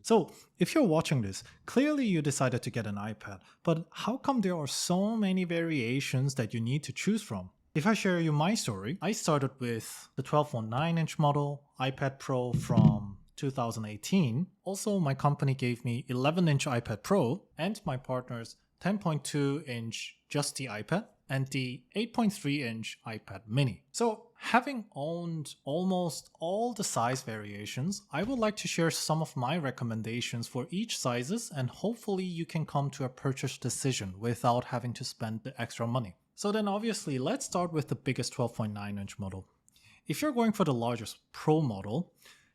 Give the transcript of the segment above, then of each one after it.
So if you're watching this, clearly you decided to get an iPad, but how come there are so many variations that you need to choose from? If I share you my story, I started with the 12.9-inch model iPad Pro from 2018. Also, my company gave me 11-inch iPad Pro and my partner's 10.2-inch just the iPad and the 8.3-inch iPad mini. So having owned almost all the size variations, I would like to share some of my recommendations for each sizes, and hopefully you can come to a purchase decision without having to spend the extra money. So then obviously let's start with the biggest 12.9-inch model. If you're going for the largest Pro model,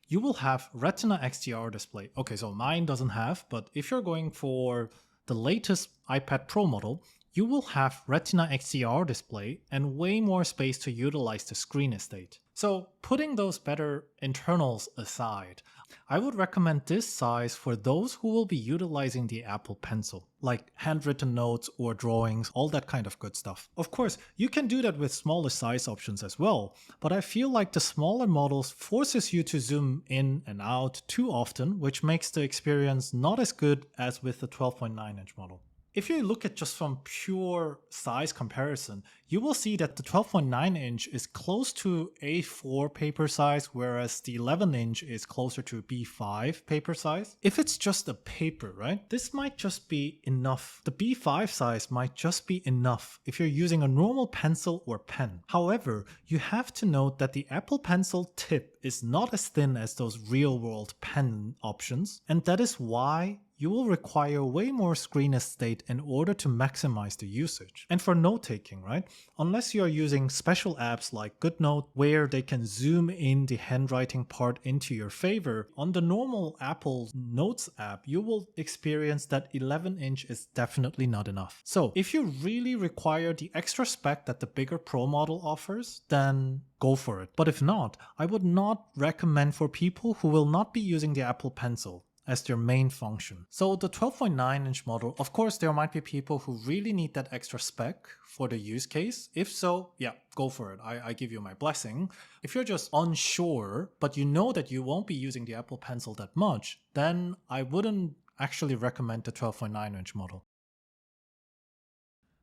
you will have Retina XDR display. Okay, so mine doesn't have, but if you're going for the latest iPad Pro model, you will have Retina XDR display and way more space to utilize the screen estate. So putting those better internals aside, I would recommend this size for those who will be utilizing the Apple Pencil, like handwritten notes or drawings, all that kind of good stuff. Of course, you can do that with smaller size options as well, but I feel like the smaller models forces you to zoom in and out too often, which makes the experience not as good as with the 12.9-inch model. If you look at just from pure size comparison, you will see that the 12.9-inch is close to A4 paper size, whereas the 11-inch is closer to B5 paper size. If it's just a paper, right, this might just be enough. The B5 size might just be enough if you're using a normal pencil or pen. However, you have to note that the Apple Pencil tip is not as thin as those real-world pen options, and that is why you will require way more screen estate in order to maximize the usage. And for note-taking, right? Unless you are using special apps like GoodNote where they can zoom in the handwriting part into your favor, on the normal Apple Notes app, you will experience that 11-inch is definitely not enough. So if you really require the extra spec that the bigger Pro model offers, then go for it. But if not, I would not recommend for people who will not be using the Apple Pencil as their main function. So the 12.9-inch model, of course there might be people who really need that extra spec for the use case. If so, yeah, go for it. I give you my blessing. If you're just unsure, but you know that you won't be using the Apple Pencil that much, then I wouldn't actually recommend the 12.9-inch model.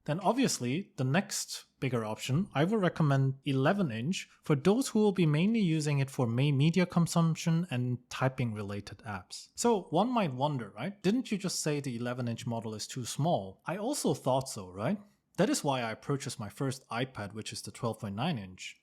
Then obviously, the next bigger option, I would recommend 11-inch for those who will be mainly using it for media consumption and typing related apps. So one might wonder, right? Didn't you just say the 11-inch model is too small? I also thought so, right? That is why I purchased my first iPad, which is the 12.9-inch.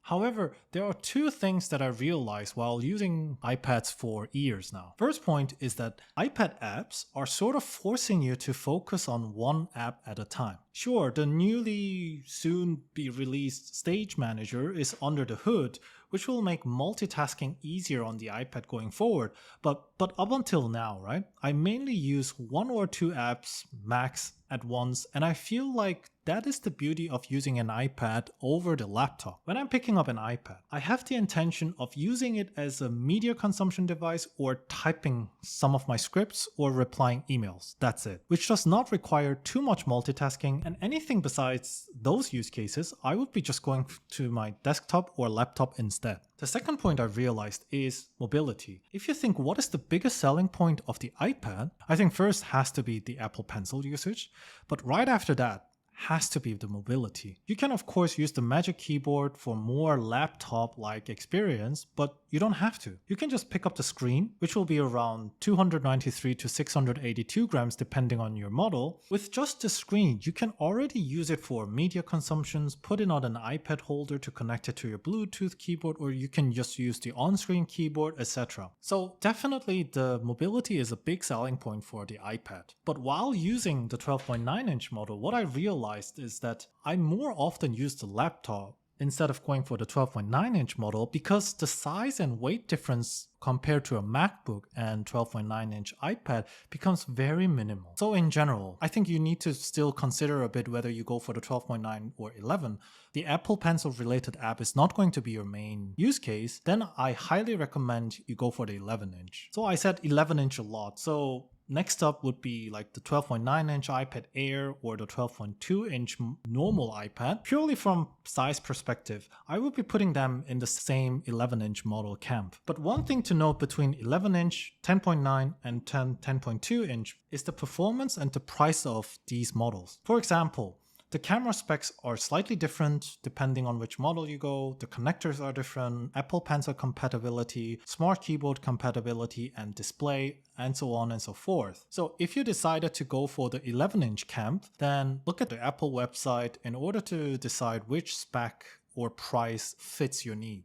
However, there are two things that I realized while using iPads for years now. First point is that iPad apps are sort of forcing you to focus on one app at a time. Sure, the newly soon be released Stage Manager is under the hood, which will make multitasking easier on the iPad going forward, but up until now, right, I mainly use one or two apps max at once, and I feel like that is the beauty of using an iPad over the laptop. When I'm picking up an iPad, I have the intention of using it as a media consumption device or typing some of my scripts or replying emails. That's it, which does not require too much multitasking, and anything besides those use cases, I would be just going to my desktop or laptop instead. The second point I realized is mobility. If you think what is the biggest selling point of the iPad, I think first has to be the Apple Pencil usage, but right after that has to be the mobility. You can of course use the Magic Keyboard for more laptop-like experience, but you don't have to. You can just pick up the screen, which will be around 293 to 682 grams depending on your model. With just the screen, you can already use it for media consumptions, put it on an iPad holder to connect it to your Bluetooth keyboard, or you can just use the on-screen keyboard, etc. So definitely the mobility is a big selling point for the iPad. But while using the 12.9-inch model, what I realized is that I more often use the laptop instead of going for the 12.9-inch model because the size and weight difference compared to a MacBook and 12.9-inch iPad becomes very minimal. So in general, I think you need to still consider a bit whether you go for the 12.9 or 11. The Apple Pencil related app is not going to be your main use case, then I highly recommend you go for the 11-inch. So I said 11-inch a lot, so Next up would be like the 12.9-inch iPad Air or the 12.2-inch normal iPad. Purely from size perspective, I would be putting them in the same 11-inch model camp. But one thing to note between 11-inch, 10.9 and 10.2-inch is the performance and the price of these models. For example, the camera specs are slightly different depending on which model you go, the connectors are different, Apple Pencil compatibility, smart keyboard compatibility and display, and so on and so forth. So if you decided to go for the 11-inch camp, then look at the Apple website in order to decide which spec or price fits your need.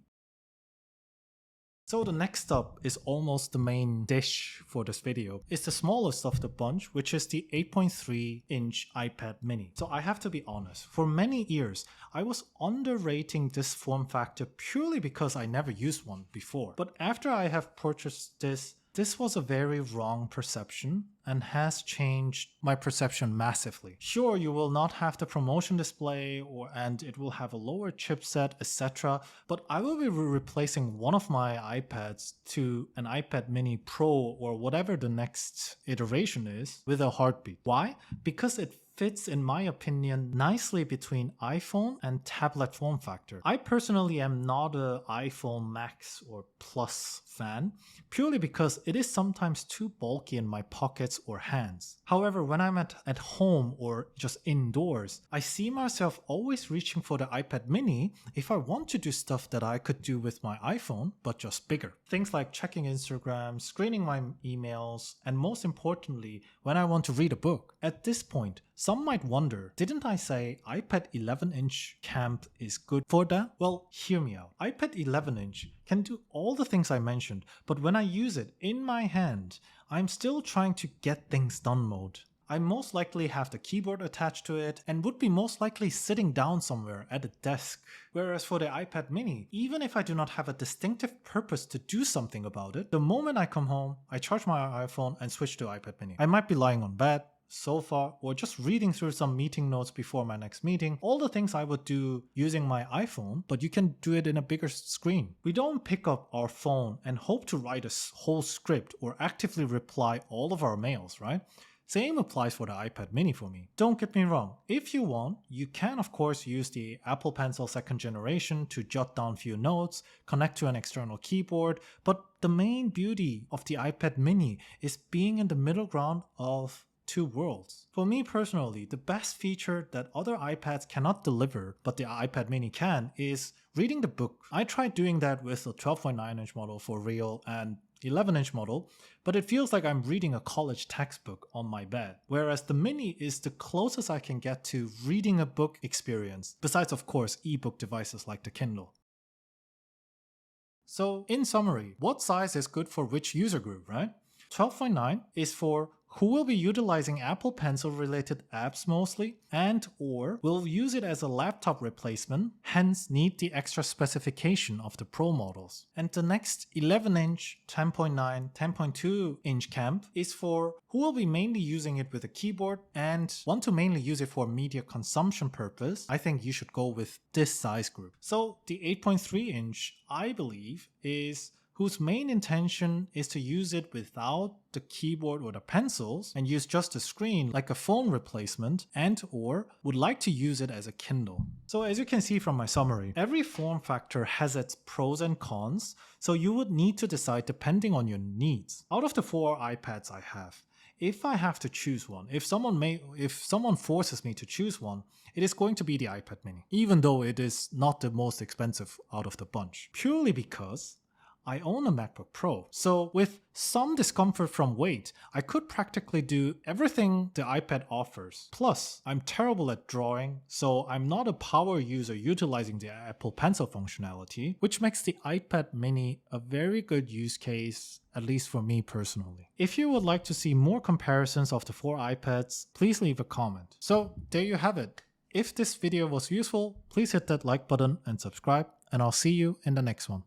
So the next up is almost the main dish for this video. It's the smallest of the bunch, which is the 8.3-inch iPad mini. So I have to be honest, for many years, I was underrating this form factor purely because I never used one before. But after I have purchased this was a very wrong perception and has changed my perception massively. Sure, you will not have the promotion display and it will have a lower chipset, etc. But I will be replacing one of my iPads to an iPad mini Pro or whatever the next iteration is with a heartbeat. Why? Because it fits, in my opinion, nicely between iPhone and tablet form factor. I personally am not an iPhone Max or Plus fan, purely because it is sometimes too bulky in my pockets or hands. However, when I'm at home or just indoors, I see myself always reaching for the iPad mini if I want to do stuff that I could do with my iPhone, but just bigger. Things like checking Instagram, screening my emails, and most importantly, when I want to read a book. At this point, some might wonder, didn't I say iPad 11-inch camp is good for that? Well, hear me out. iPad 11-inch can do all the things I mentioned, but when I use it in my hand, I'm still trying to get things done mode. I most likely have the keyboard attached to it and would be most likely sitting down somewhere at a desk. Whereas for the iPad mini, even if I do not have a distinctive purpose to do something about it, the moment I come home, I charge my iPhone and switch to iPad mini. I might be lying on bed, sofa, or just reading through some meeting notes before my next meeting. All the things I would do using my iPhone, but you can do it in a bigger screen. We don't pick up our phone and hope to write a whole script or actively reply all of our mails, right? Same applies for the iPad mini for me. Don't get me wrong, if you want, you can of course use the Apple Pencil 2nd generation to jot down few notes, connect to an external keyboard, but the main beauty of the iPad mini is being in the middle ground of two worlds. For me personally, the best feature that other iPads cannot deliver, but the iPad mini can, is reading the book. I tried doing that with the 12.9-inch model for real and 11-inch model, but it feels like I'm reading a college textbook on my bed, whereas the mini is the closest I can get to reading a book experience, besides of course ebook devices like the Kindle. So in summary, what size is good for which user group, right? 12.9 is for who will be utilizing Apple Pencil related apps mostly and or will use it as a laptop replacement, hence need the extra specification of the Pro models. And the next 11-inch, 10.9, 10.2-inch camp is for who will be mainly using it with a keyboard and want to mainly use it for media consumption purpose. I think you should go with this size group. So the 8.3-inch, I believe, is whose main intention is to use it without the keyboard or the pencils and use just a screen like a phone replacement and or would like to use it as a Kindle. So as you can see from my summary, every form factor has its pros and cons, so you would need to decide depending on your needs. Out of the 4 iPads I have, if I have to choose one, if someone forces me to choose one, it is going to be the iPad mini, even though it is not the most expensive out of the bunch, purely because I own a MacBook Pro, so with some discomfort from weight, I could practically do everything the iPad offers. Plus, I'm terrible at drawing, so I'm not a power user utilizing the Apple Pencil functionality, which makes the iPad mini a very good use case, at least for me personally. If you would like to see more comparisons of the 4 iPads, please leave a comment. So there you have it. If this video was useful, please hit that like button and subscribe, and I'll see you in the next one.